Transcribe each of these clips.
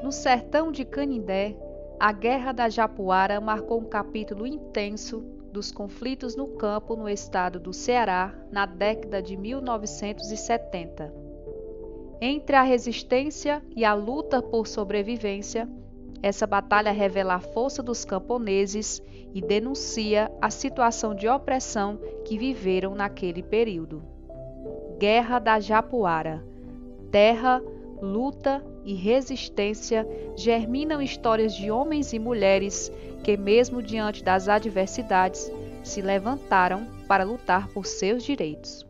No sertão de Canindé, a Guerra da Japuara marcou um capítulo intenso dos conflitos no campo no estado do Ceará na década de 1970. Entre a resistência e a luta por sobrevivência, essa batalha revela a força dos camponeses e denuncia a situação de opressão que viveram naquele período. Guerra da Japuara. Terra, luta e resistência germinam histórias de homens e mulheres que, mesmo diante das adversidades, se levantaram para lutar por seus direitos.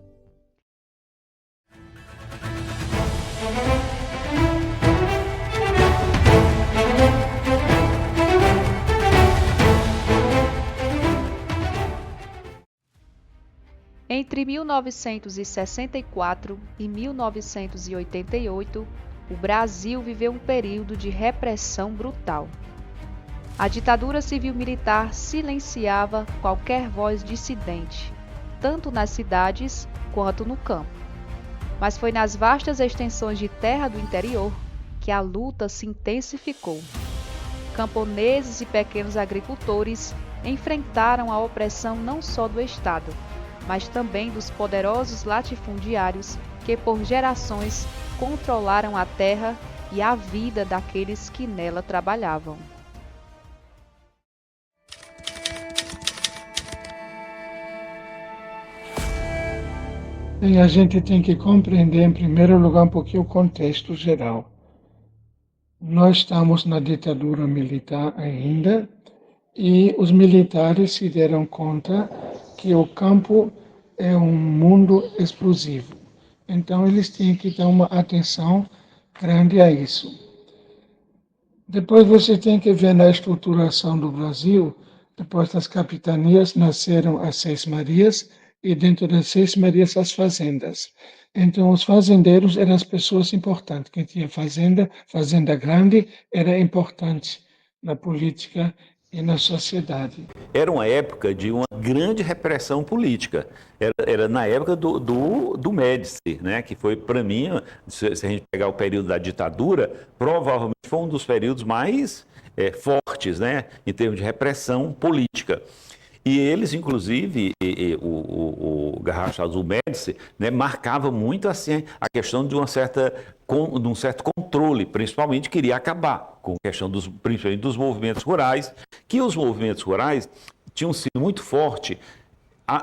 Entre 1964 e 1988, o Brasil viveu um período de repressão brutal. A ditadura civil-militar silenciava qualquer voz dissidente, tanto nas cidades quanto no campo. Mas foi nas vastas extensões de terra do interior que a luta se intensificou. Camponeses e pequenos agricultores enfrentaram a opressão não só do Estado, mas também dos poderosos latifundiários que por gerações controlaram a terra e a vida daqueles que nela trabalhavam. E a gente tem que compreender, em primeiro lugar, um pouquinho o contexto geral. Nós estamos na ditadura militar ainda, e os militares se deram conta que o campo é um mundo explosivo. Então, eles tinham que dar uma atenção grande a isso. Depois você tem que ver na estruturação do Brasil, depois das capitanias nasceram as Seis Marias, e dentro das Seis Marias as fazendas. Então, os fazendeiros eram as pessoas importantes. Quem tinha fazenda, fazenda grande, era importante na política e na sociedade. Era uma época de uma grande repressão política. Era na época do Médici, né? Que foi, para mim, se a gente pegar o período da ditadura, provavelmente foi um dos períodos mais fortes, né? Em termos de repressão política. E eles, inclusive, o Garrafa Azul Médici, né, marcava muito assim a questão de um certo controle, principalmente queria acabar com a questão principalmente dos movimentos rurais, que os movimentos rurais tinham sido muito fortes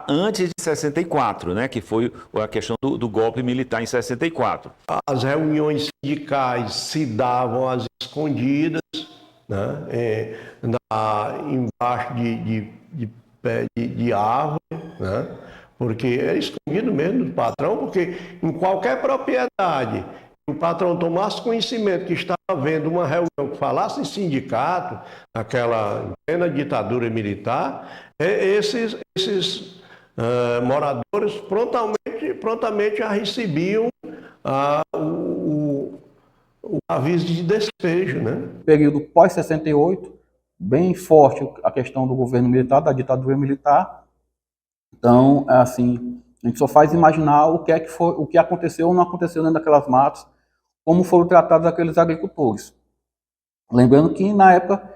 antes de 64, né, que foi a questão do golpe militar em 64. As reuniões sindicais se davam às escondidas, né, embaixo de pé de árvore, né? Porque era escondido mesmo do patrão, porque em qualquer propriedade, o patrão tomasse conhecimento que estava havendo uma reunião que falasse em sindicato, naquela plena ditadura militar, esses moradores prontamente já recebiam o aviso de despejo, né? Período pós-68, bem forte a questão do governo militar, da ditadura militar. Então, assim, a gente só faz imaginar o que aconteceu ou não aconteceu dentro daquelas matas, como foram tratados aqueles agricultores. Lembrando que, na época,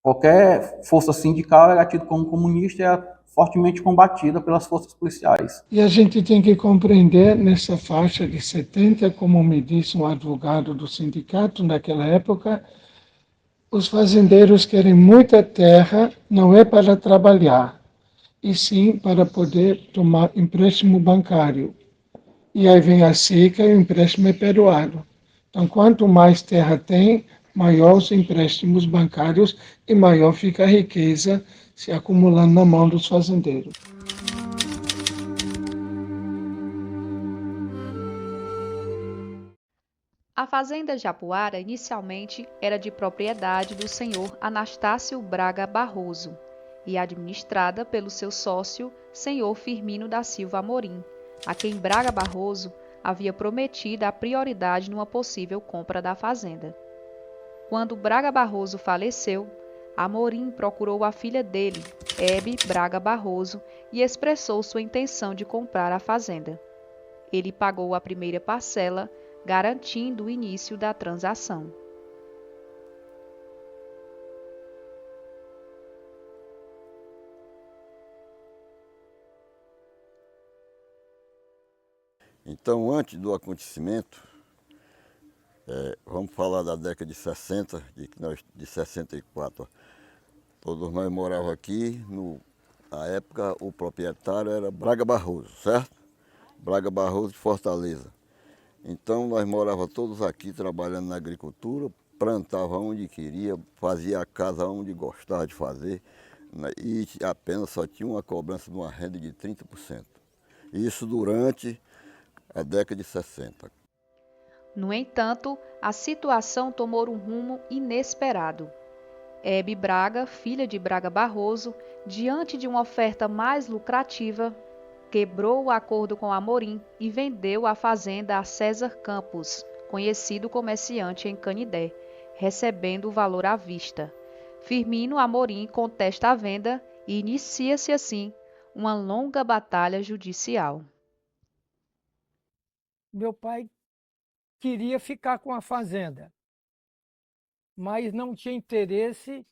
qualquer força sindical era tida como comunista e era fortemente combatida pelas forças policiais. E a gente tem que compreender nessa faixa de 70, como me disse um advogado do sindicato naquela época, os fazendeiros querem muita terra, não é para trabalhar, e sim para poder tomar empréstimo bancário. E aí vem a seca e o empréstimo é perdoado. Então, quanto mais terra tem, maior os empréstimos bancários e maior fica a riqueza se acumulando na mão dos fazendeiros. A fazenda Japuara inicialmente era de propriedade do senhor Anastácio Braga Barroso e administrada pelo seu sócio, senhor Firmino da Silva Amorim, a quem Braga Barroso havia prometido a prioridade numa possível compra da fazenda. Quando Braga Barroso faleceu, Amorim procurou a filha dele, Hebe Braga Barroso, e expressou sua intenção de comprar a fazenda. Ele pagou a primeira parcela, garantindo o início da transação. Então, antes do acontecimento, vamos falar da década de 60, de 64. Todos nós morávamos aqui, na época o proprietário era Braga Barroso, certo? Braga Barroso de Fortaleza. Então nós morávamos todos aqui trabalhando na agricultura, plantava onde queria, fazia a casa onde gostava de fazer, né? E apenas só tinha uma cobrança de uma renda de 30%. Isso durante a década de 60. No entanto, a situação tomou um rumo inesperado. Hebe Braga, filha de Braga Barroso, diante de uma oferta mais lucrativa, quebrou o acordo com Amorim e vendeu a fazenda a César Campos, conhecido comerciante em Canidé, recebendo o valor à vista. Firmino Amorim contesta a venda e inicia-se assim uma longa batalha judicial. Meu pai queria ficar com a fazenda, mas não tinha interesse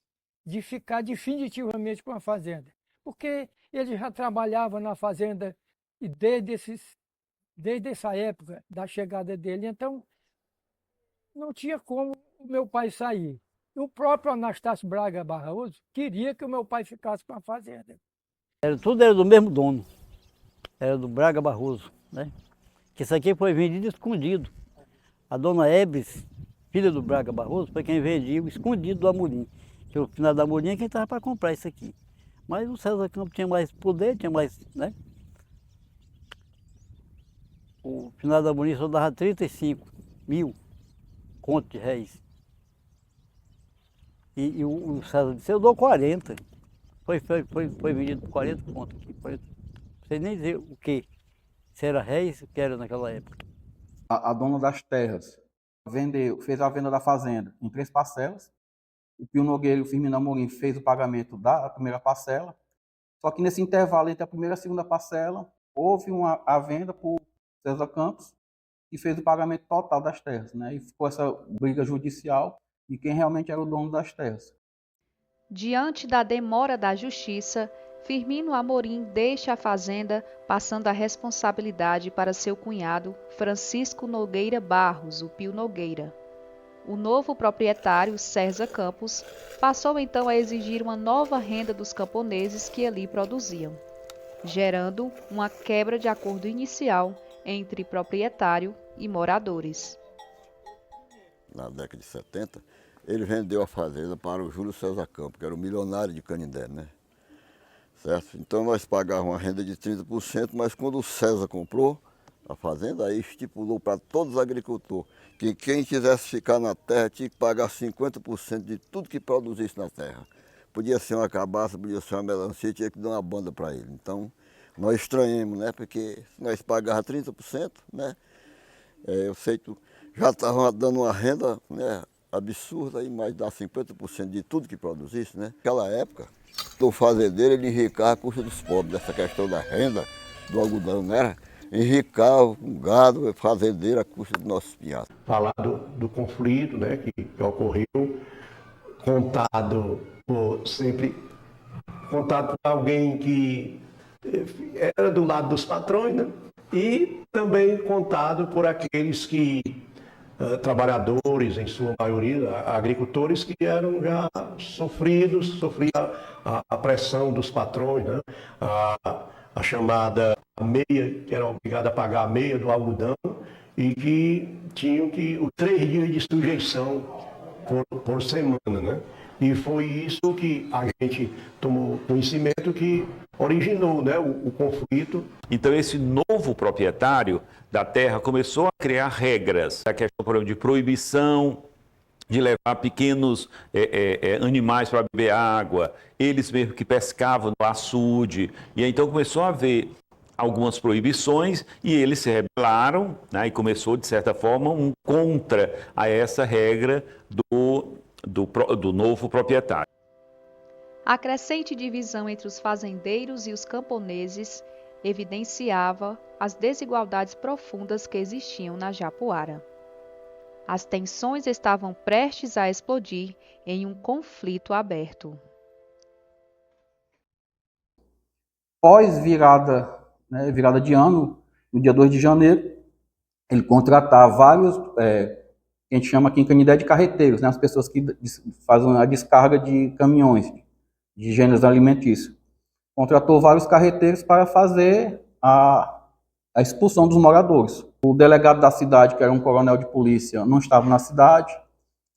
de ficar definitivamente com a fazenda, porque ele já trabalhava na fazenda e desde essa época da chegada dele, então não tinha como o meu pai sair. E o próprio Anastácio Braga Barroso queria que o meu pai ficasse com a fazenda. Tudo era do mesmo dono, era do Braga Barroso, né? Que isso aqui foi vendido escondido. A dona Ebres, filha do Braga Barroso, foi quem vendia escondido do Amorim. Que o final do Amorim é quem estava para comprar isso aqui. Mas o César Campos tinha mais poder, tinha mais, né? O final do Amorim só dava 35 mil contos de réis. E o César disse, eu dou 40. Foi vendido por 40 contos aqui. Não sei nem dizer o que. Se era réis, o que era naquela época. A dona das terras fez a venda da fazenda em 3 parcelas. O Pio Nogueira e o Firmino Amorim fez o pagamento da primeira parcela. Só que nesse intervalo entre a primeira e a segunda parcela, houve a venda por César Campos e fez o pagamento total das terras, né? E ficou essa briga judicial de quem realmente era o dono das terras. Diante da demora da justiça, Firmino Amorim deixa a fazenda, passando a responsabilidade para seu cunhado, Francisco Nogueira Barros, o Pio Nogueira. O novo proprietário, César Campos, passou então a exigir uma nova renda dos camponeses que ali produziam, gerando uma quebra de acordo inicial entre proprietário e moradores. Na década de 70, ele vendeu a fazenda para o Júlio César Campos, que era o milionário de Canindé, né? Certo? Então nós pagávamos uma renda de 30%, mas quando o César comprou a fazenda, aí estipulou para todos os agricultores que quem quisesse ficar na terra tinha que pagar 50% de tudo que produzisse na terra. Podia ser uma cabaça, podia ser uma melancia, tinha que dar uma banda para ele. Então nós estranhamos, né? Porque se nós pagávamos 30%, né? Eu sei que já estavam dando uma renda, né, absurda, e mais dar 50% de tudo que produzisse, né? Naquela época, o fazendeiro ele enricava a custa dos pobres, dessa questão da renda, do algodão, não era? Enricava com gado, fazendeiro, a custa dos nossos pinhaços. Falar do conflito, né, que ocorreu, contado por alguém que era do lado dos patrões, né? E também contado por aqueles que, trabalhadores, em sua maioria, agricultores que eram já sofriam a pressão dos patrões, né? A chamada meia, que era obrigada a pagar a meia do algodão, e que tinham os 3 dias de sujeição por semana, né? E foi isso que a gente tomou conhecimento que originou, né, o conflito. Então esse novo proprietário da terra começou a criar regras, a questão, por exemplo, de proibição de levar pequenos animais para beber água, eles mesmo que pescavam no açude, e então começou a haver algumas proibições e eles se rebelaram, né, e começou, de certa forma, um contra a essa regra do novo proprietário. A crescente divisão entre os fazendeiros e os camponeses evidenciava as desigualdades profundas que existiam na Japuara. As tensões estavam prestes a explodir em um conflito aberto. Pós virada, né, virada de ano, no dia 2 de janeiro, ele contratar vários, a gente chama aqui em Canindé de carreteiros, né, as pessoas que fazem a descarga de caminhões de gêneros alimentícios. Contratou vários carreteiros para fazer a expulsão dos moradores. O delegado da cidade, que era um coronel de polícia, não estava na cidade,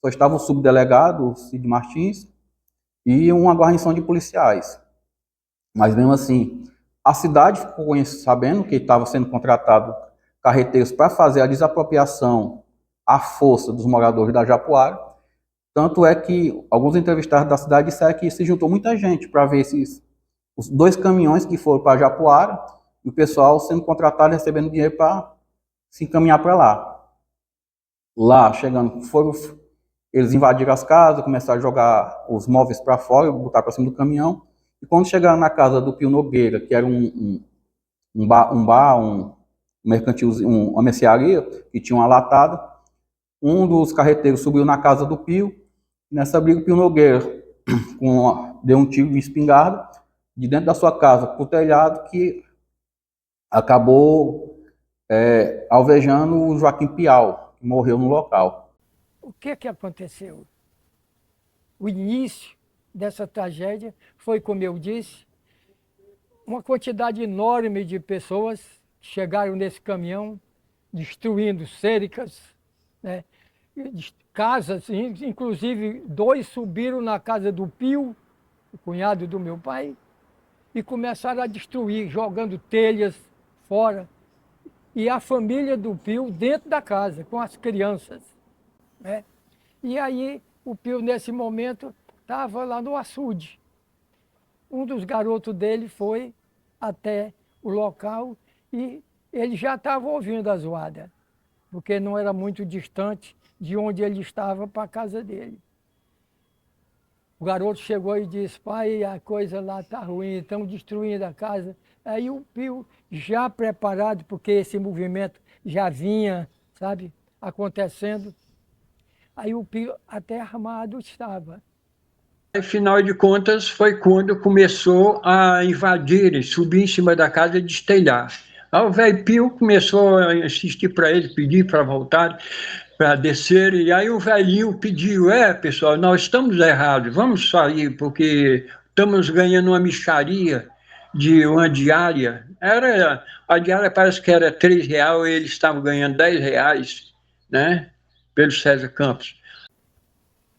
só estava o subdelegado, o Cid Martins, e uma guarnição de policiais. Mas mesmo assim, a cidade ficou sabendo que estava sendo contratado carreteiros para fazer a desapropriação à força dos moradores da Japuara. Tanto é que alguns entrevistados da cidade disseram que se juntou muita gente para ver os 2 caminhões que foram para Japuara e o pessoal sendo contratado, recebendo dinheiro para se encaminhar para lá. Lá, chegando, eles invadiram as casas, começaram a jogar os móveis para fora, botar para cima do caminhão. E quando chegaram na casa do Pio Nogueira, que era um bar, um mercantil, uma mercearia, que tinha uma latada, um dos carreteiros subiu na casa do Pio. Nessa briga, o Pio Nogueira deu um tiro de espingarda de dentro da sua casa para o telhado, que acabou alvejando o Joaquim Piau, que morreu no local. O que aconteceu? O início dessa tragédia foi, como eu disse, uma quantidade enorme de pessoas que chegaram nesse caminhão, destruindo cercas, né? Casas, inclusive 2 subiram na casa do Pio, o cunhado do meu pai, e começaram a destruir, jogando telhas fora. E a família do Pio dentro da casa, com as crianças, né? E aí o Pio, nesse momento, estava lá no açude. Um dos garotos dele foi até o local e ele já estava ouvindo a zoada, porque não era muito distante de onde ele estava para a casa dele. O garoto chegou e disse: pai, a coisa lá está ruim, estão destruindo a casa. Aí o Pio, já preparado, porque esse movimento já vinha, sabe, acontecendo, aí o Pio até armado estava. Afinal de contas, foi quando começou a invadir, subir em cima da casa e destelhar. Aí o velho Pio começou a insistir para ele, pedir para voltar, para descer, e aí o velhinho pediu: pessoal, nós estamos errados, vamos sair, porque estamos ganhando uma mixaria de uma diária. A diária parece que era R$3, e eles estavam ganhando R$10, né, pelo César Campos.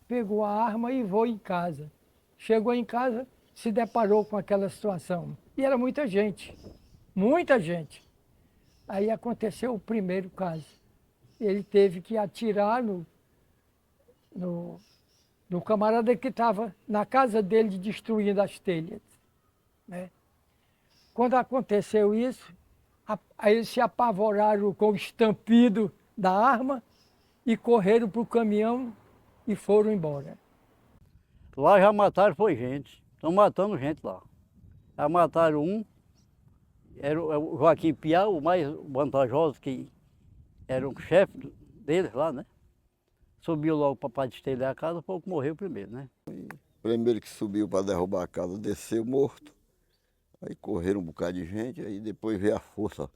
Pegou a arma e foi em casa. Chegou em casa, se deparou com aquela situação. E era muita gente, muita gente. Aí aconteceu o primeiro caso. Ele teve que atirar no camarada que estava na casa dele destruindo as telhas, né? Quando aconteceu isso, aí eles se apavoraram com o estampido da arma e correram para o caminhão e foram embora. Lá já mataram foi gente. Estão matando gente lá. Já mataram um, era o Joaquim Piau, o mais vantajoso, que era o chefe deles lá, né? Subiu logo para destelhar a casa, foi o que morreu primeiro, né? O primeiro que subiu para derrubar a casa desceu morto. Aí correram um bocado de gente, aí depois veio a força,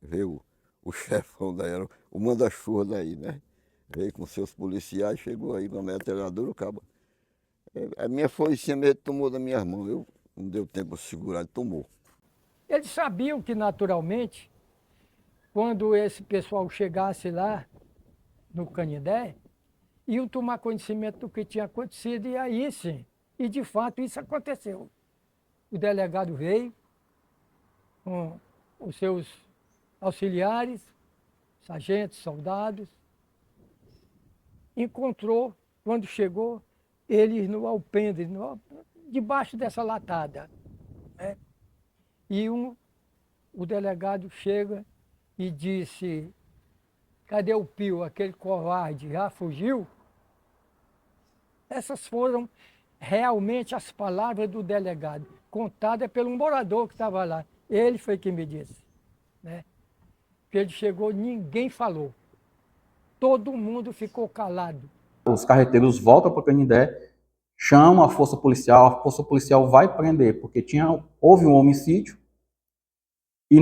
veio o chefão daí, era o manda-chuva daí, né? Veio com seus policiais, chegou aí com a metralhadora, o cabo. A minha foicinha mesmo tomou da minha mão, eu não deu tempo de segurar, ele tomou. Eles sabiam que, naturalmente, quando esse pessoal chegasse lá no Canindé, iam tomar conhecimento do que tinha acontecido, e aí sim, e de fato isso aconteceu. O delegado veio com os seus auxiliares, sargentos, soldados, encontrou, quando chegou, eles no alpendre, debaixo dessa latada, né? E o delegado chega e disse: cadê o Pio, aquele covarde, já fugiu? Essas foram realmente as palavras do delegado, contadas pelo morador que estava lá. Ele foi quem me disse, né? Que ele chegou, ninguém falou. Todo mundo ficou calado. Os carreteiros voltam para o Canindé, chamam a força policial vai prender, porque houve um homicídio, e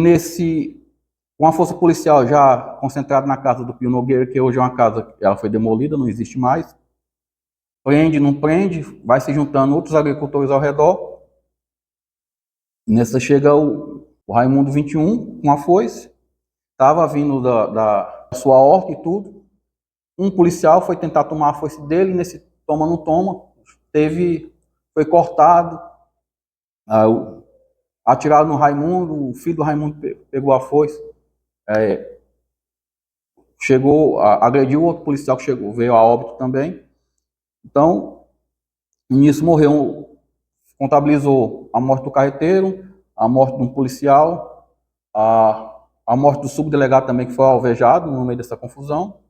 Com a força policial já concentrada na casa do Pio Nogueira, que hoje é uma casa que ela foi demolida, não existe mais. Prende, não prende, vai se juntando outros agricultores ao redor. Nessa chega o Raimundo 21 com a foice, estava vindo da sua horta e tudo. Um policial foi tentar tomar a foice dele, nesse toma não toma, foi cortado, atiraram no Raimundo, o filho do Raimundo pegou a foice, agrediu o outro policial que chegou, veio a óbito também. Então, nisso morreu, contabilizou a morte do carreteiro, a morte de um policial, a morte do subdelegado também, que foi alvejado no meio dessa confusão.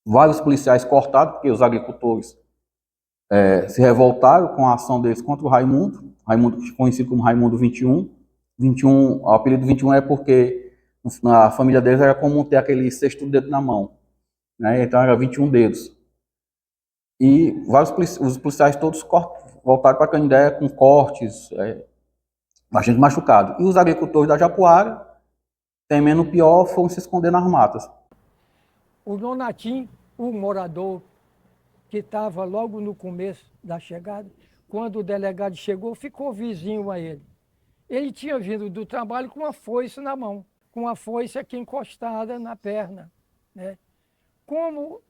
Vários policiais cortados, porque os agricultores se revoltaram com a ação deles contra o Raimundo, conhecido como Raimundo 21. O apelido 21 é porque na família deles era comum ter aquele sexto dedo na mão, né? Então era 21 dedos. E os policiais todos voltaram para Canindé com cortes, bastante machucado. E os agricultores da Japuara, temendo o pior, foram se esconder nas matas. O Nonatinho, o morador que estava logo no começo da chegada, quando o delegado chegou, ficou vizinho a ele. Ele tinha vindo do trabalho com uma foice na mão, com a foice aqui encostada na perna, né? Como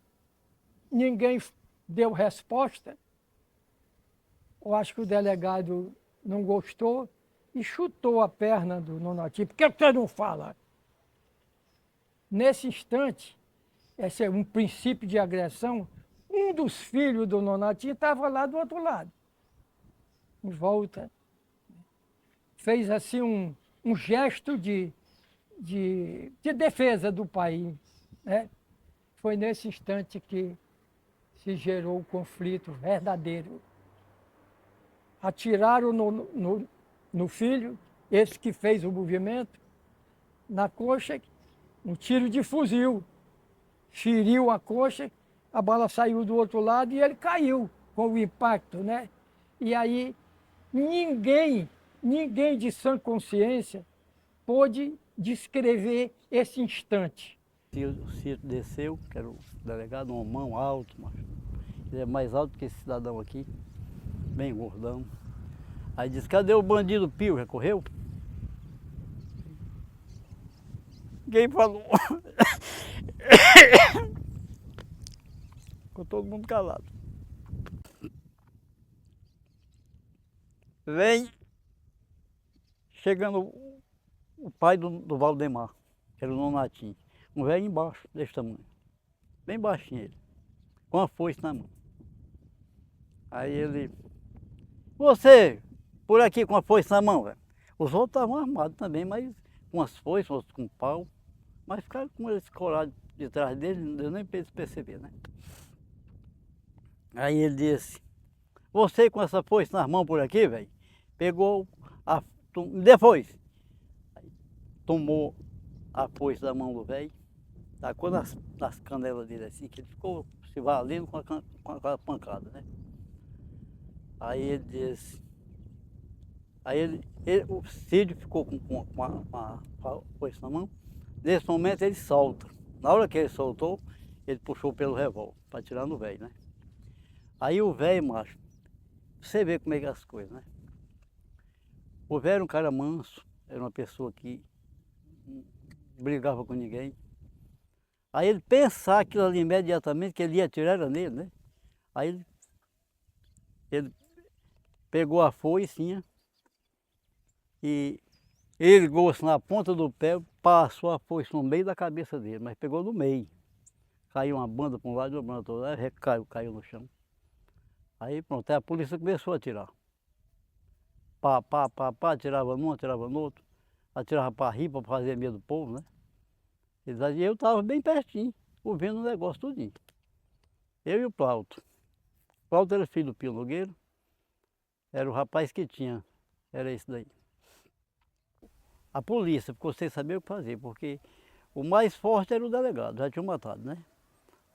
ninguém deu resposta, eu acho que o delegado não gostou e chutou a perna do Nonatinho. Por que você não fala? Nesse instante, esse é um princípio de agressão, um dos filhos do Nonatinho estava lá do outro lado. Em volta. Fez assim um gesto de defesa do país, né? Foi nesse instante que se gerou o conflito verdadeiro. Atiraram no filho, esse que fez o movimento, na coxa, um tiro de fuzil. Feriu a coxa, a bala saiu do outro lado e ele caiu com o impacto, né? E aí ninguém de sã consciência pôde descrever esse instante. O Ciro desceu, que era o delegado, um homão alto, mas ele é mais alto que esse cidadão aqui, bem gordão. Aí disse, cadê o bandido Pio? Já correu? Ninguém falou. Ficou todo mundo calado. Vem chegando o pai do Valdemar, que era o Nonatinho. Um velho embaixo, desse tamanho. Bem baixinho ele, com a foice na mão. Aí ele... Você, por aqui com a foice na mão, velho. Os outros estavam armados também, mas com as foices, outros com pau. Mas ficaram com eles colados de trás dele, não deu nem para eles perceber, né? Aí ele disse, você com essa foice nas mãos por aqui, velho, pegou me dê foice. Tomou a foice da mão do velho, tacou nas canelas dele assim, que ele ficou se valendo com a pancada, né? Aí ele disse, o Cídio ficou com a foice na mão. Nesse momento ele solta. Na hora que ele soltou, ele puxou pelo revólver para tirar no velho, né? Aí o velho, macho, você vê como é que é as coisas, né? O velho era um cara manso, era uma pessoa que não brigava com ninguém. Aí ele pensar aquilo ali imediatamente, que ele ia atirar era nele, né? Aí ele pegou a foicinha e ergou-se na ponta do pé, passou a foice no meio da cabeça dele, mas pegou no meio. Caiu uma banda para um lado e uma banda para o outro, aí caiu no chão. Aí pronto, aí a polícia começou a atirar. Atirava num, atirava no outro, atirava para rir, para fazer medo do povo, né? E eu estava bem pertinho, ouvindo o negócio tudinho. Eu e o Plauto. O Plauto era filho do Pio Nogueira, era o rapaz que tinha, era esse daí. A polícia ficou sem saber o que fazer, porque o mais forte era o delegado, já tinham matado, né?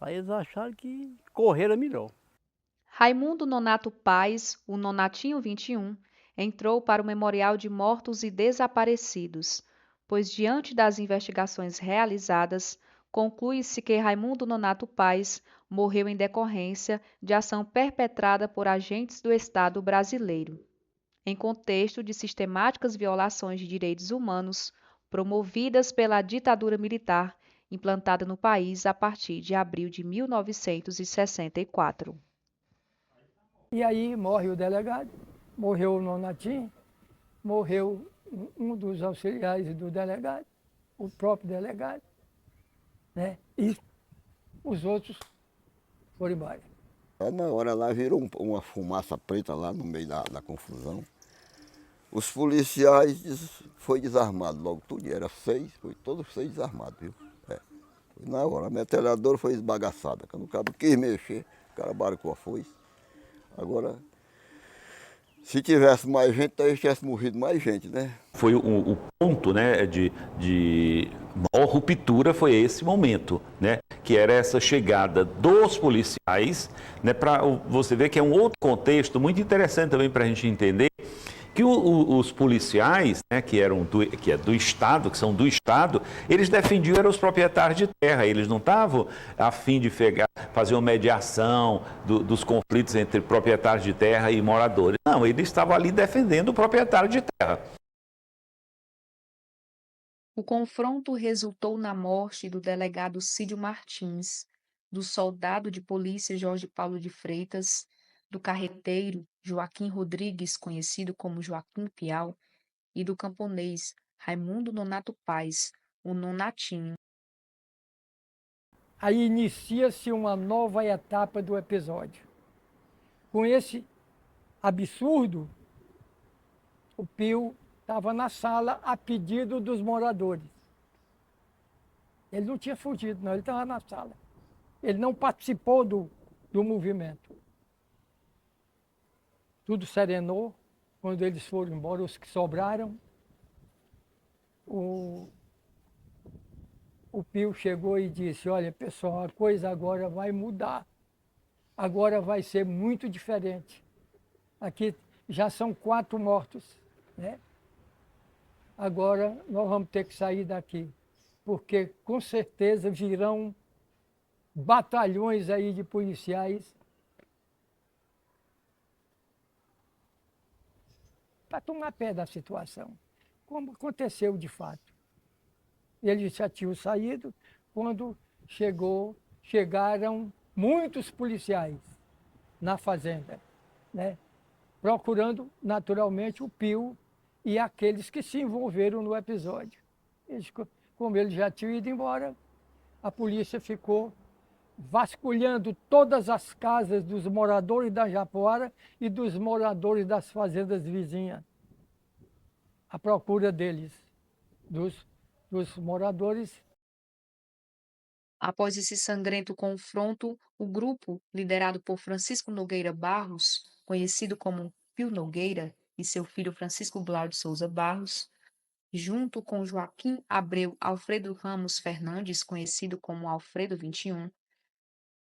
Aí eles acharam que correr era melhor. Raimundo Nonato Paes, o Nonatinho 21, entrou para o Memorial de Mortos e Desaparecidos. pois, diante das investigações realizadas, conclui-se que Raimundo Nonato Paes morreu em decorrência de ação perpetrada por agentes do Estado brasileiro, em contexto de sistemáticas violações de direitos humanos promovidas pela ditadura militar implantada no país a partir de abril de 1964. E aí morre o delegado, morreu o Nonatinho, morreu um dos auxiliares do delegado, o próprio delegado, né? E os outros foram embora. Aí na hora lá virou uma fumaça preta lá no meio da confusão. Os policiais foi desarmado logo tudo, era 6, foi todos 6 desarmados, viu? Foi na hora, a metralhadora foi esbagaçada, quando o cabo quis mexer, o cara barcou a foice. Agora, se tivesse mais gente, talvez tivesse morrido mais gente, né? Foi o ponto, né, de maior ruptura foi esse momento, né, que era essa chegada dos policiais, né, para você ver que é um outro contexto muito interessante também para a gente entender que os policiais, né, que é do Estado, que são do Estado, eles defendiam eram os proprietários de terra, eles não estavam a fim de fazer uma mediação dos conflitos entre proprietários de terra e moradores. Não, eles estavam ali defendendo o proprietário de terra. O confronto resultou na morte do delegado Cídio Martins, do soldado de polícia Jorge Paulo de Freitas, do carreteiro Joaquim Rodrigues, conhecido como Joaquim Piau, e do camponês Raimundo Nonato Paes, o Nonatinho. Aí inicia-se uma nova etapa do episódio. Com esse absurdo, o Pio estava na sala a pedido dos moradores. Ele não tinha fugido, não, ele estava na sala. Ele não participou do movimento. Tudo serenou quando eles foram embora, os que sobraram. O Pio chegou e disse, olha, pessoal, a coisa agora vai mudar. Agora vai ser muito diferente. Aqui já são 4 mortos, né? Agora nós vamos ter que sair daqui, porque com certeza virão batalhões aí de policiais para tomar pé da situação, como aconteceu de fato. Eles já tinham saído quando chegaram muitos policiais na fazenda, né? Procurando naturalmente o Pio e aqueles que se envolveram no episódio. Como eles já tinham ido embora, a polícia ficou vasculhando todas as casas dos moradores da Japuara e dos moradores das fazendas vizinhas, à procura deles, dos moradores. Após esse sangrento confronto, o grupo, liderado por Francisco Nogueira Barros, conhecido como Pio Nogueira, e seu filho Francisco Glaude Souza Barros, junto com Joaquim Abreu Alfredo Ramos Fernandes, conhecido como Alfredo 21,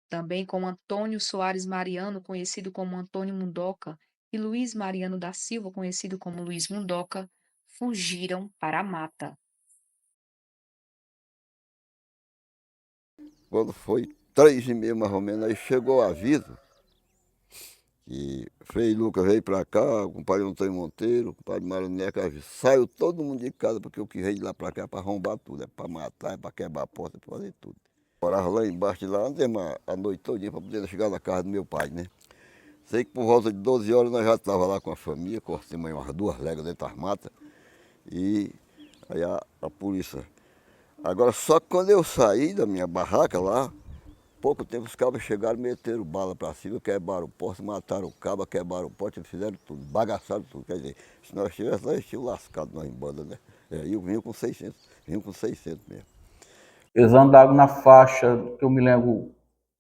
também com Antônio Soares Mariano, conhecido como Antônio Mundoca, e Luiz Mariano da Silva, conhecido como Luiz Mundoca, fugiram para a mata. Quando foi 3h30 mais ou menos, aí chegou o aviso que Frei Lucas veio para cá, o compadre Antônio Monteiro, o compadre Mário Neca, saiu todo mundo de casa porque eu que veio de lá para cá para arrombar tudo, é para matar, é para quebrar a porta, é para fazer tudo. Morava lá embaixo de lá, andemos a noite todinha para poder chegar na casa do meu pai, né? Sei que por volta de 12 horas nós já estávamos lá com a família, cortamos umas 2 léguas dentro das matas, e aí a polícia. Agora, só que quando eu saí da minha barraca lá, pouco tempo os cabos chegaram, meteram bala para cima, quebraram o poste, mataram o cabo, quebraram o poste, fizeram tudo, bagaçaram tudo. Quer dizer, se nós estivéssemos lá, eles tinham lascado nós em banda, né? E eu vinha com 600 mesmo. Eles andaram na faixa, que eu me lembro,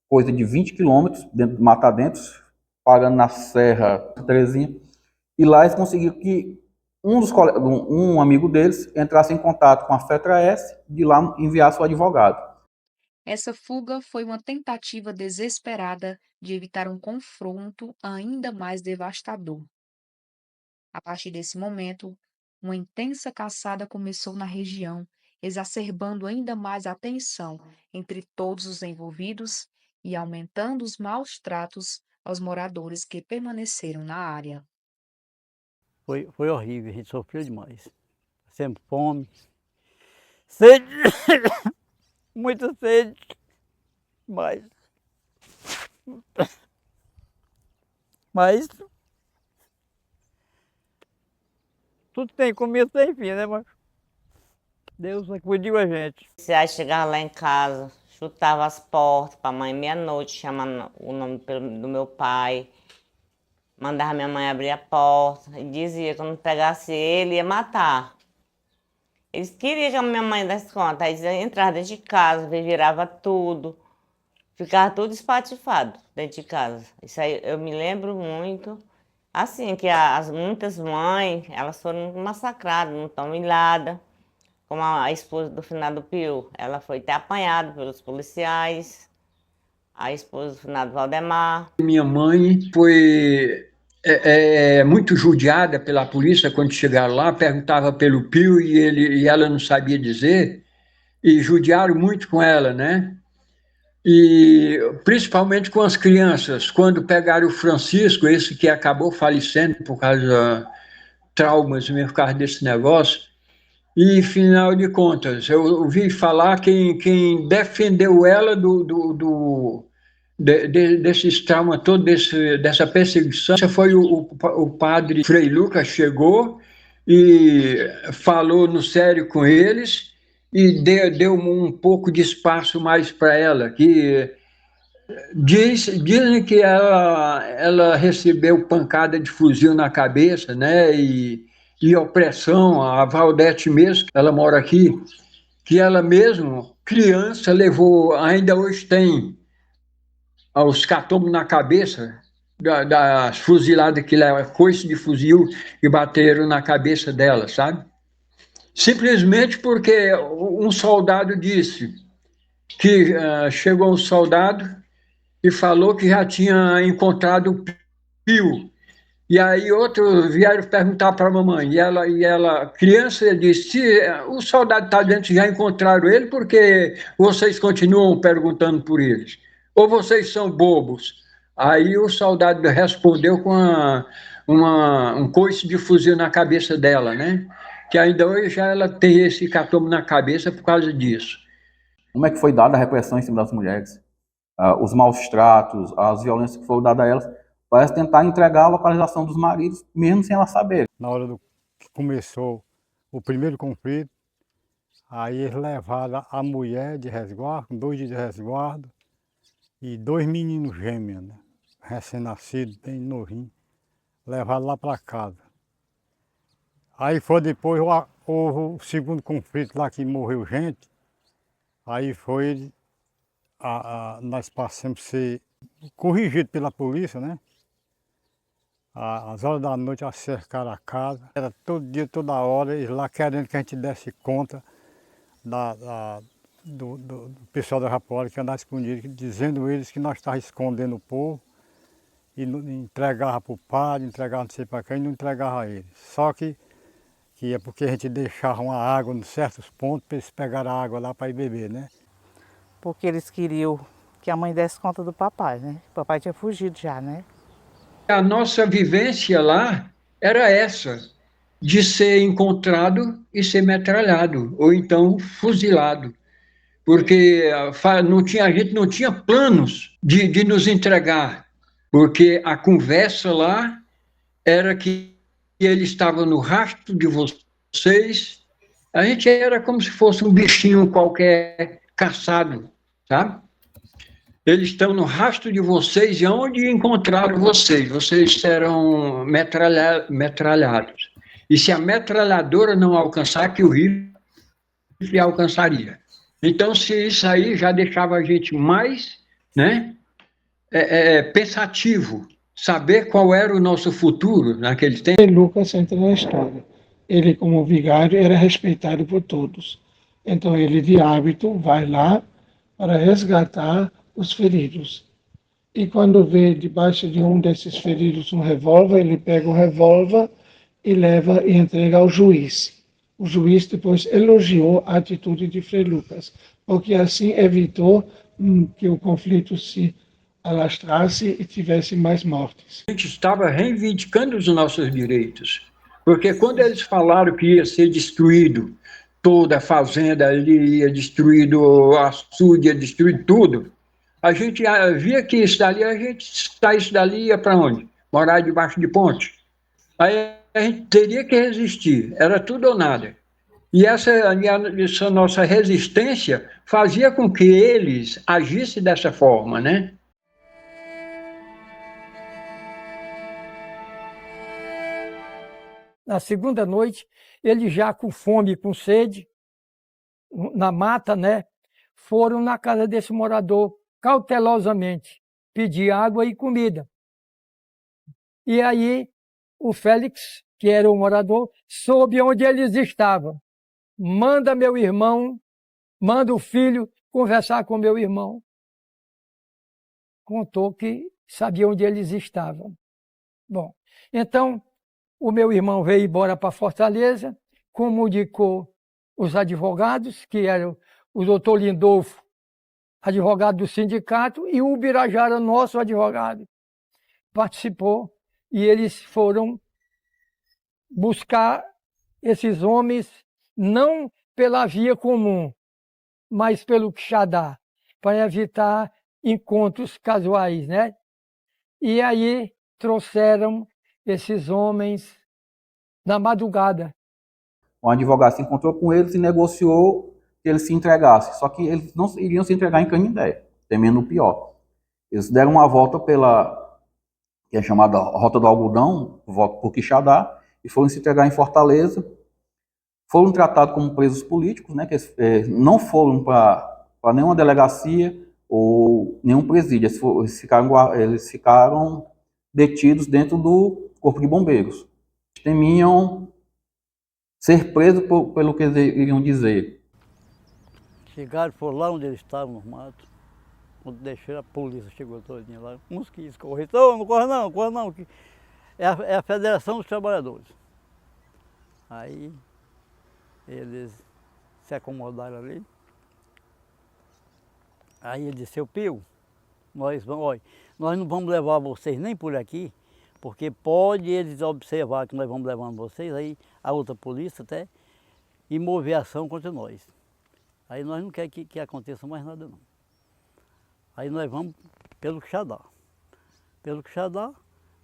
coisa de 20 quilômetros, dentro do Mata Dentro, parando na Serra Terezinha, e lá eles conseguiram que um amigo deles entrasse em contato com a FETRA-S, de lá enviasse o advogado. Essa fuga foi uma tentativa desesperada de evitar um confronto ainda mais devastador. A partir desse momento, Uma intensa caçada começou na região, exacerbando ainda mais a tensão entre todos os envolvidos e aumentando os maus tratos aos moradores que permaneceram na área. Foi horrível, a gente sofreu demais. Sempre fome, sede, muita sede, mas tudo tem começo tem fim, né, mas Deus acudiu a gente. Aí chegava lá em casa, chutava as portas para a mãe meia-noite, chamando o nome do meu pai. Mandava minha mãe abrir a porta e dizia que quando pegasse ele, ia matar. Eles queriam que a minha mãe desse conta. Aí entrava dentro de casa, virava tudo. Ficava tudo espatifado dentro de casa. Isso aí eu me lembro muito. Assim, que muitas mães, elas foram massacradas, não estão humilhadas. Como a esposa do finado Pio, ela foi até apanhada pelos policiais. A esposa do finado Valdemar. Minha mãe foi muito judiada pela polícia quando chegaram lá, perguntava pelo Pio e ela não sabia dizer, e judiaram muito com ela, né? E principalmente com as crianças, quando pegaram o Francisco, esse que acabou falecendo por causa de traumas mesmo, por causa desse negócio, e final de contas, eu ouvi falar quem defendeu ela desses traumas todos, dessa perseguição, foi o padre Frei Lucas, chegou e falou no sério com eles e deu um pouco de espaço mais para ela, que dizem que ela recebeu pancada de fuzil na cabeça, né, e opressão. A Valdete mesmo, ela mora aqui, que ela mesmo, criança, levou, ainda hoje tem os catombos na cabeça das fuziladas que leva coice de fuzil e bateram na cabeça dela, sabe? Simplesmente porque um soldado disse que chegou um soldado e falou que já tinha encontrado o Pio. E aí outro vieram perguntar para a mamãe, e ela, criança, disse, se o soldado está dentro, já encontraram ele, porque vocês continuam perguntando por eles? Ou vocês são bobos? Aí o soldado respondeu com um coice de fuzil na cabeça dela, né? Que ainda hoje já ela tem esse hecatombe na cabeça por causa disso. Como é que foi dada a repressão em cima das mulheres? Os maus tratos, as violências que foram dadas a elas, para tentar entregar a localização dos maridos, mesmo sem elas saberem. Na hora que começou o primeiro conflito, aí eles levaram a mulher de resguardo, com 2 dias de resguardo, e 2 meninos gêmeos, né? Recém-nascidos, bem novinhos, levaram lá para casa. Aí foi depois, houve o segundo conflito lá que morreu gente, aí foi, nós passamos a ser corrigidos pela polícia, né? Às horas da noite elas cercaram a casa, era todo dia, toda hora, eles lá querendo que a gente desse conta do pessoal da Japuara que andava escondido, dizendo eles que nós estávamos escondendo o povo e entregava para o padre, entregava não sei para quem e não entregava a eles. Só que é porque a gente deixava uma água em certos pontos para eles pegarem a água lá para ir beber, né? Porque eles queriam que a mãe desse conta do papai, né? O papai tinha fugido já, né? A nossa vivência lá era essa, de ser encontrado e ser metralhado, ou então fuzilado. Porque a gente não tinha planos de nos entregar, porque a conversa lá era que ele estava no rastro de vocês. A gente era como se fosse um bichinho qualquer caçado, sabe? Eles estão no rastro de vocês e onde encontraram vocês? Vocês serão metralhados. E se a metralhadora não alcançar, que o rifle alcançaria. Então, se isso aí já deixava a gente mais, né, pensativo, saber qual era o nosso futuro naquele tempo. Lucas entra na história. Ele, como vigário, era respeitado por todos. Então, ele, de hábito, vai lá para resgatar os feridos. E quando vê debaixo de um desses feridos um revólver, ele pega o revólver e leva e entrega ao juiz. O juiz depois elogiou a atitude de Frei Lucas, porque assim evitou que o conflito se alastrasse e tivesse mais mortes. A gente estava reivindicando os nossos direitos, porque quando eles falaram que ia ser destruído toda a fazenda ali, ia destruído o açude, ia destruir tudo, a gente via que isso dali, a gente saísse dali ia para onde? Morar debaixo de ponte. Aí a gente teria que resistir, era tudo ou nada. E essa nossa resistência fazia com que eles agissem dessa forma, né? Na segunda noite, eles já com fome e com sede, na mata, né? Foram na casa desse morador, cautelosamente, pedir água e comida. E aí, o Félix, que era o morador, soube onde eles estavam. Manda meu irmão, manda o filho conversar com meu irmão. Contou que sabia onde eles estavam. Bom, então, o meu irmão veio embora para Fortaleza, comunicou os advogados, que eram o doutor Lindolfo, advogado do sindicato, e o Ubirajara, nosso advogado, participou, e eles foram buscar esses homens, não pela via comum, mas pelo Quixadá, para evitar encontros casuais, né? E aí trouxeram esses homens na madrugada. O advogado se encontrou com eles e negociou que eles se entregassem. Só que eles não iriam se entregar em Canindé, temendo o pior. Eles deram uma volta pela, que é chamada Rota do Algodão, volta por Quixadá, e foram se entregar em Fortaleza. Foram tratados como presos políticos, né, que não foram para nenhuma delegacia ou nenhum presídio. Eles ficaram detidos dentro do Corpo de Bombeiros. Temiam ser presos pelo que eles iriam dizer. Chegaram, foram lá onde eles estavam, no mato. Quando deixaram, a polícia chegou todinha lá. Uns quis correr. Então, não corre não, corre não. Que é a Federação dos Trabalhadores. Aí, eles se acomodaram ali. Aí ele disse, seu Pio, nós não vamos levar vocês nem por aqui, porque pode eles observar que nós vamos levando vocês, aí a outra polícia até, e mover ação contra nós. Aí nós não queremos que aconteça mais nada não. Aí nós vamos pelo Quixadá. Pelo Quixadá,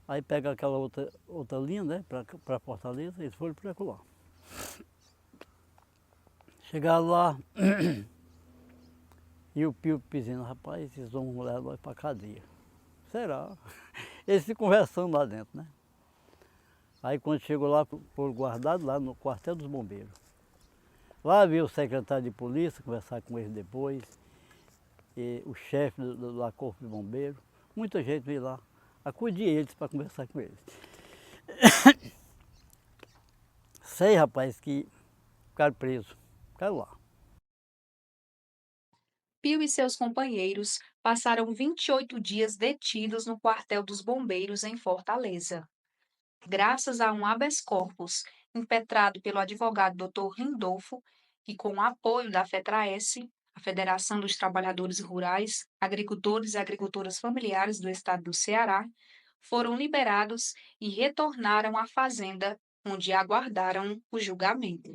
aí pega aquela outra linha, né, para Fortaleza, eles foram para lá. Chegaram lá, e o Pio dizendo, rapaz, esses homens vão levar nós para a cadeia. Será? Eles se conversando lá dentro, né? Aí quando chegou lá, foram guardados lá no quartel dos bombeiros. Lá veio o secretário de polícia conversar com eles depois, e o chefe do corpo de bombeiros. Muita gente veio lá acudir eles para conversar com eles. Sei, rapaz, que ficaram presos. Ficaram lá. Pio e seus companheiros passaram 28 dias detidos no quartel dos bombeiros em Fortaleza. Graças a um habeas corpus impetrado pelo advogado Dr. Lindolfo e com o apoio da FETRAES, a Federação dos Trabalhadores Rurais, Agricultores e Agricultoras Familiares do Estado do Ceará, foram liberados e retornaram à fazenda, onde aguardaram o julgamento.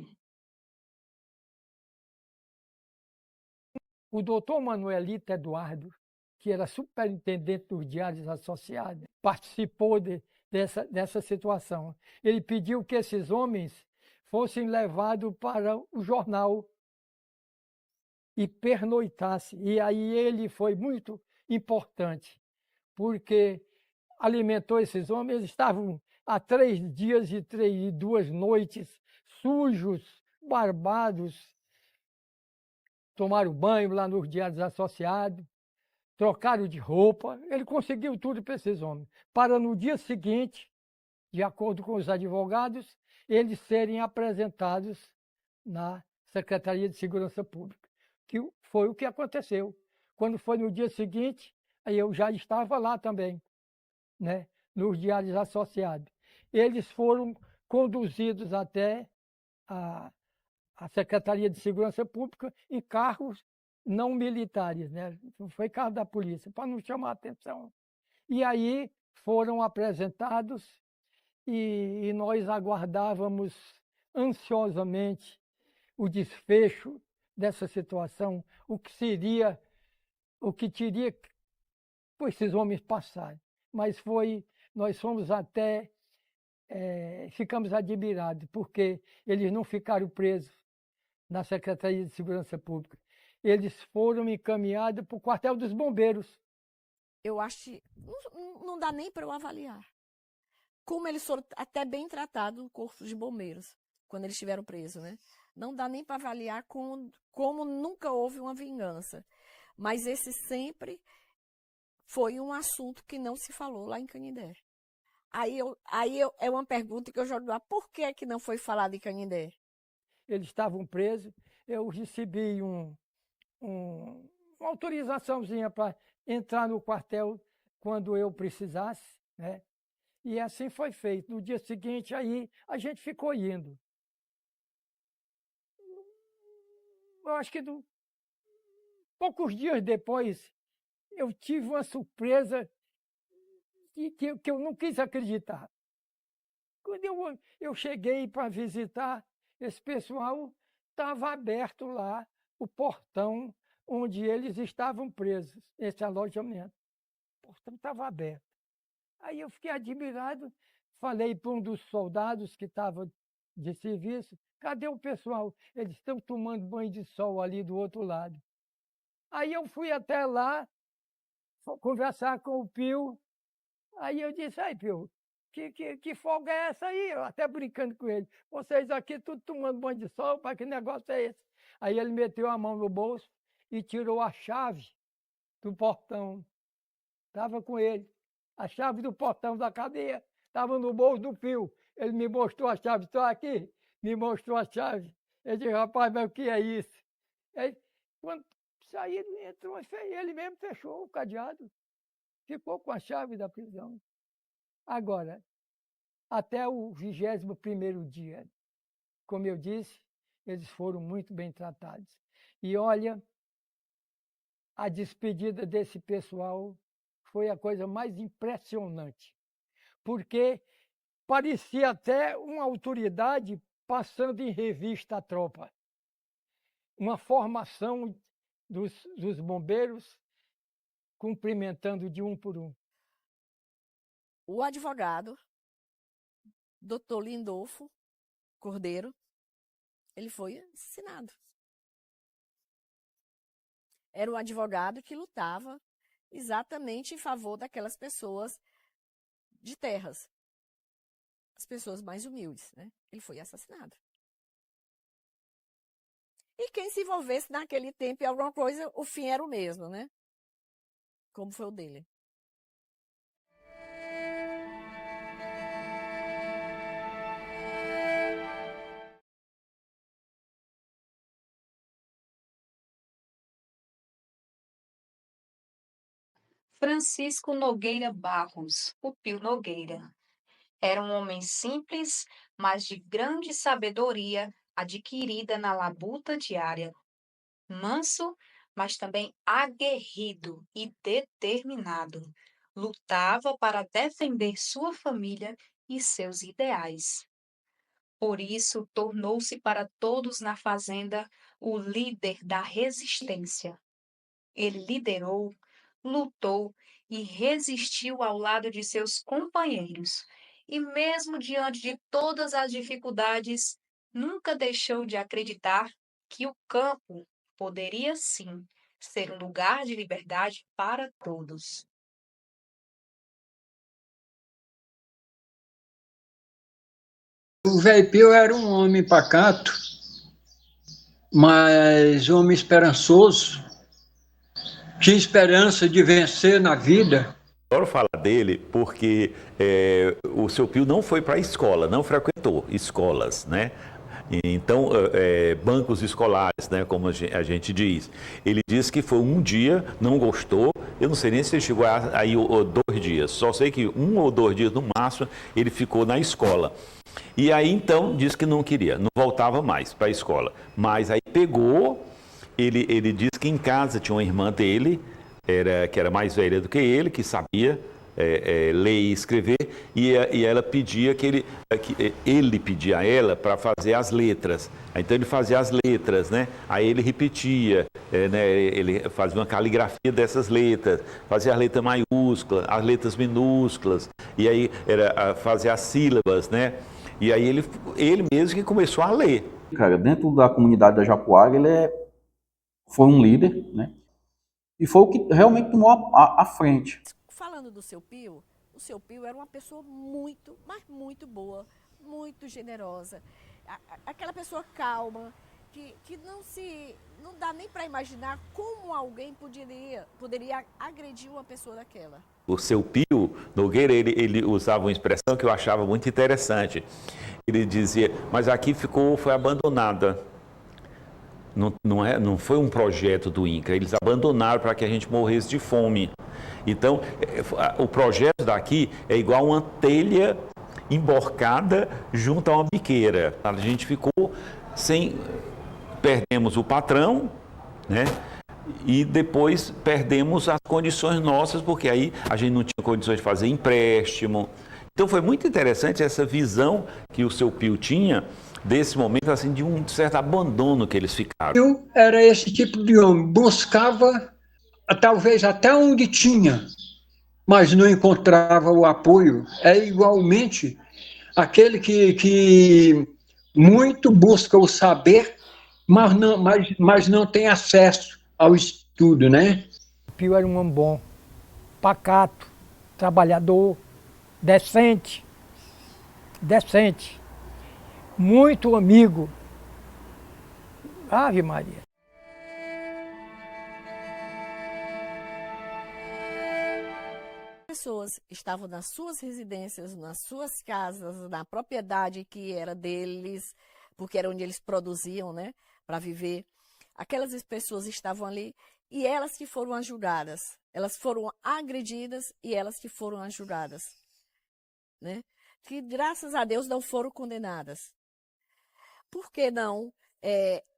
O doutor Manuelito Eduardo, que era superintendente dos Diários Associados, participou dessa situação. Ele pediu que esses homens fossem levados para o jornal e pernoitassem. E aí ele foi muito importante, porque alimentou esses homens. Eles estavam há 3 dias e 2 noites, sujos, barbados. Tomaram banho lá nos Diários Associados, trocaram de roupa. Ele conseguiu tudo para esses homens. Para no dia seguinte, de acordo com os advogados, eles serem apresentados na Secretaria de Segurança Pública. Que foi o que aconteceu. Quando foi no dia seguinte, aí eu já estava lá também, né, nos Diários Associados. Eles foram conduzidos até a Secretaria de Segurança Pública em carros não militares, né? Não foi carro da polícia, para não chamar a atenção. E aí foram apresentados e nós aguardávamos ansiosamente o desfecho dessa situação, o que teria por esses homens passarem. Mas nós fomos até, ficamos admirados, porque eles não ficaram presos na Secretaria de Segurança Pública. Eles foram encaminhados para o quartel dos bombeiros. Eu acho que não dá nem para eu avaliar. Como eles foram até bem tratados no Corpo de Bombeiros, quando eles estiveram presos, né? Não dá nem para avaliar como nunca houve uma vingança. Mas esse sempre foi um assunto que não se falou lá em Canindé. É uma pergunta que eu jogo lá, por que não foi falado em Canindé? Eles estavam presos, eu recebi uma autorizaçãozinha para entrar no quartel quando eu precisasse, né? E assim foi feito. No dia seguinte, aí a gente ficou indo. Eu acho que poucos dias depois, eu tive uma surpresa que eu não quis acreditar. Quando eu cheguei para visitar, esse pessoal estava aberto lá, o portão onde eles estavam presos, esse alojamento. O portão estava aberto. Aí eu fiquei admirado, falei para um dos soldados que estava de serviço, cadê o pessoal? Eles estão tomando banho de sol ali do outro lado. Aí eu fui até lá, conversar com o Pio, aí eu disse, ai Pio, que folga é essa aí? Eu até brincando com ele, vocês aqui tudo tomando banho de sol, para que negócio é esse? Aí ele meteu a mão no bolso e tirou a chave do portão, estava com ele. A chave do portão da cadeia estava no bolso do Pio. Ele me mostrou a chave, estou aqui, me mostrou a chave. Eu disse, rapaz, mas o que é isso? Aí, quando saí, ele entrou, ele mesmo fechou o cadeado. Ficou com a chave da prisão. Agora, até o 21º dia, como eu disse, eles foram muito bem tratados. E olha, a despedida desse pessoal foi a coisa mais impressionante, porque parecia até uma autoridade passando em revista a tropa. Uma formação dos bombeiros cumprimentando de um por um. O advogado, Dr. Lindolfo Cordeiro, ele foi assassinado. Era um advogado que lutava exatamente em favor daquelas pessoas de terras, as pessoas mais humildes, né? Ele foi assassinado. E quem se envolvesse naquele tempo em alguma coisa, o fim era o mesmo, né? Como foi o dele. Francisco Nogueira Barros, o Pio Nogueira. Era um homem simples, mas de grande sabedoria adquirida na labuta diária. Manso, mas também aguerrido e determinado. Lutava para defender sua família e seus ideais. Por isso, tornou-se para todos na fazenda o líder da resistência. Ele liderou, lutou e resistiu ao lado de seus companheiros. E mesmo diante de todas as dificuldades, nunca deixou de acreditar que o campo poderia sim ser um lugar de liberdade para todos. O velho Pio era um homem pacato, mas um homem esperançoso, tinha esperança de vencer na vida. Adoro falar dele porque o seu Pio não foi para a escola, não frequentou escolas, né? Então, bancos escolares, né, como a gente diz. Ele disse que foi um dia, não gostou, Eu não sei nem se ele chegou aí 2 dias, só sei que 1 ou 2 dias no máximo ele ficou na escola. E aí então disse que não queria, não voltava mais para a escola. Mas aí pegou, ele disse que em casa tinha uma irmã dele, que era mais velha do que ele, que sabia ler e escrever, e ela pedia que ele pedia a ela para fazer as letras. Então ele fazia as letras, né? Aí ele repetia, né? Ele fazia uma caligrafia dessas letras, fazia as letras maiúsculas, as letras minúsculas, e aí fazia as sílabas, né? E aí ele mesmo que começou a ler. Cara, dentro da comunidade da Japuara, foi um líder, né? E foi o que realmente tomou a frente. Falando do seu Pio, o seu Pio era uma pessoa muito, mas muito boa, muito generosa. Aquela pessoa calma, que não dá nem para imaginar como alguém poderia agredir uma pessoa daquela. O seu Pio Nogueira, ele usava uma expressão que eu achava muito interessante. Ele dizia, mas aqui foi abandonada. Não foi um projeto do INCRA, eles abandonaram para que a gente morresse de fome. Então, o projeto daqui é igual uma telha emborcada junto a uma biqueira. A gente ficou perdemos o patrão, né? E depois perdemos as condições nossas, porque aí a gente não tinha condições de fazer empréstimo. Então foi muito interessante essa visão que o seu Pio tinha desse momento, assim, de um certo abandono que eles ficaram. Eu era esse tipo de homem, buscava talvez até onde tinha, mas não encontrava o apoio. É igualmente aquele que muito busca o saber, mas não tem acesso ao estudo, né? O Pio era um homem bom, pacato, trabalhador, decente, muito amigo. Ave Maria. Pessoas estavam nas suas residências, nas suas casas, na propriedade que era deles, porque era onde eles produziam, né, para viver. Aquelas pessoas estavam ali e elas que foram ajudadas. Elas foram agredidas e elas que foram ajudadas, né? Que graças a Deus não foram condenadas. Por que não?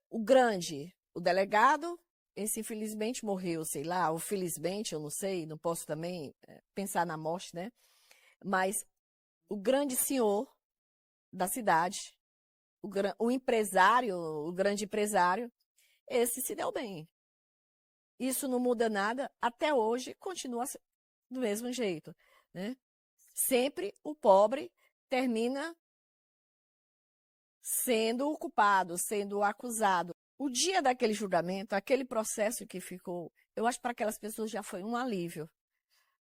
O delegado, esse infelizmente morreu, sei lá, ou felizmente, eu não sei, não posso também pensar na morte, né? Mas o grande senhor da cidade, o empresário, o grande empresário, esse se deu bem. Isso não muda nada, até hoje continua do mesmo jeito, né? Sempre o pobre termina sendo o culpado, sendo o acusado. O dia daquele julgamento, aquele processo que ficou, eu acho que para aquelas pessoas já foi um alívio,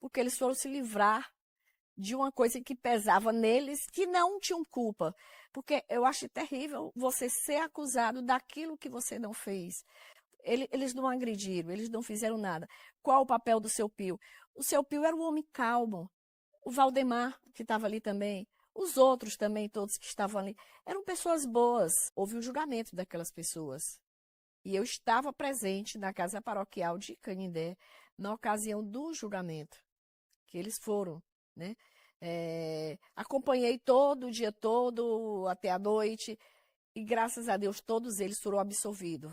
porque eles foram se livrar de uma coisa que pesava neles, que não tinham culpa. Porque eu acho terrível você ser acusado daquilo que você não fez. Eles não agrediram, eles não fizeram nada. Qual o papel do seu Pio? O seu Pio era um homem calmo. O Valdemar, que estava ali também, os outros também, todos que estavam ali, eram pessoas boas. Houve um julgamento daquelas pessoas. E eu estava presente na casa paroquial de Canindé, na ocasião do julgamento, que eles foram, né? Acompanhei todo o dia todo, até a noite, e graças a Deus todos eles foram absolvidos.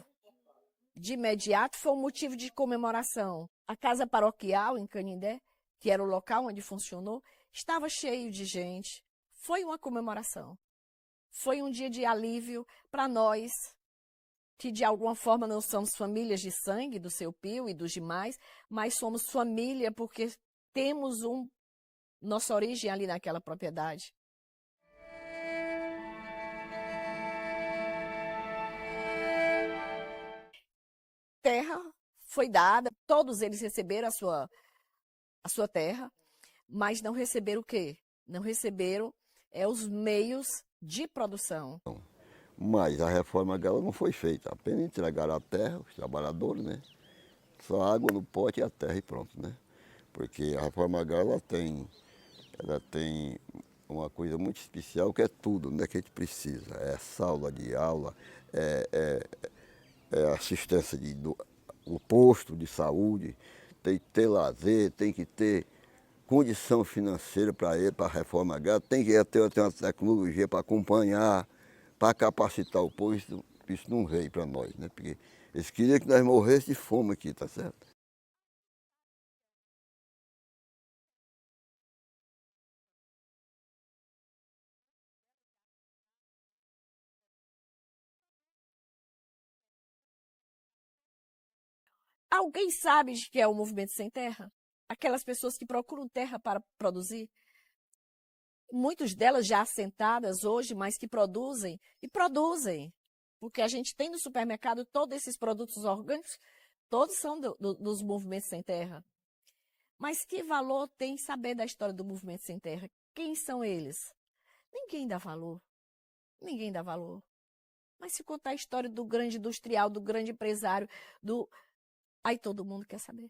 De imediato foi um motivo de comemoração. A casa paroquial em Canindé, que era o local onde funcionou, estava cheio de gente. Foi uma comemoração. Foi um dia de alívio para nós, que de alguma forma não somos famílias de sangue do seu Pio e dos demais, mas somos família porque temos nossa origem ali naquela propriedade. Terra foi dada, todos eles receberam a sua terra, mas não receberam o quê? Não receberam os meios de produção. Mas a reforma agrária não foi feita, apenas entregaram a terra, os trabalhadores, né? Só água no pote e a terra e pronto, né? Porque a reforma agrária ela tem uma coisa muito especial que é tudo, né, que a gente precisa. É sala de aula, assistência o posto de saúde, tem que ter lazer, tem que ter condição financeira para ele, para a reforma agrária, tem que ter uma tecnologia para acompanhar, para capacitar o povo. Isso não veio para nós, né? Porque eles queriam que nós morrêssemos de fome aqui, tá certo? Alguém sabe de que é o movimento sem terra? Aquelas pessoas que procuram terra para produzir? Muitas delas já assentadas hoje, mas que produzem, e produzem. Porque a gente tem no supermercado todos esses produtos orgânicos, todos são dos movimentos sem terra. Mas que valor tem saber da história do movimento sem terra? Quem são eles? Ninguém dá valor. Ninguém dá valor. Mas se contar a história do grande industrial, do grande empresário, aí todo mundo quer saber.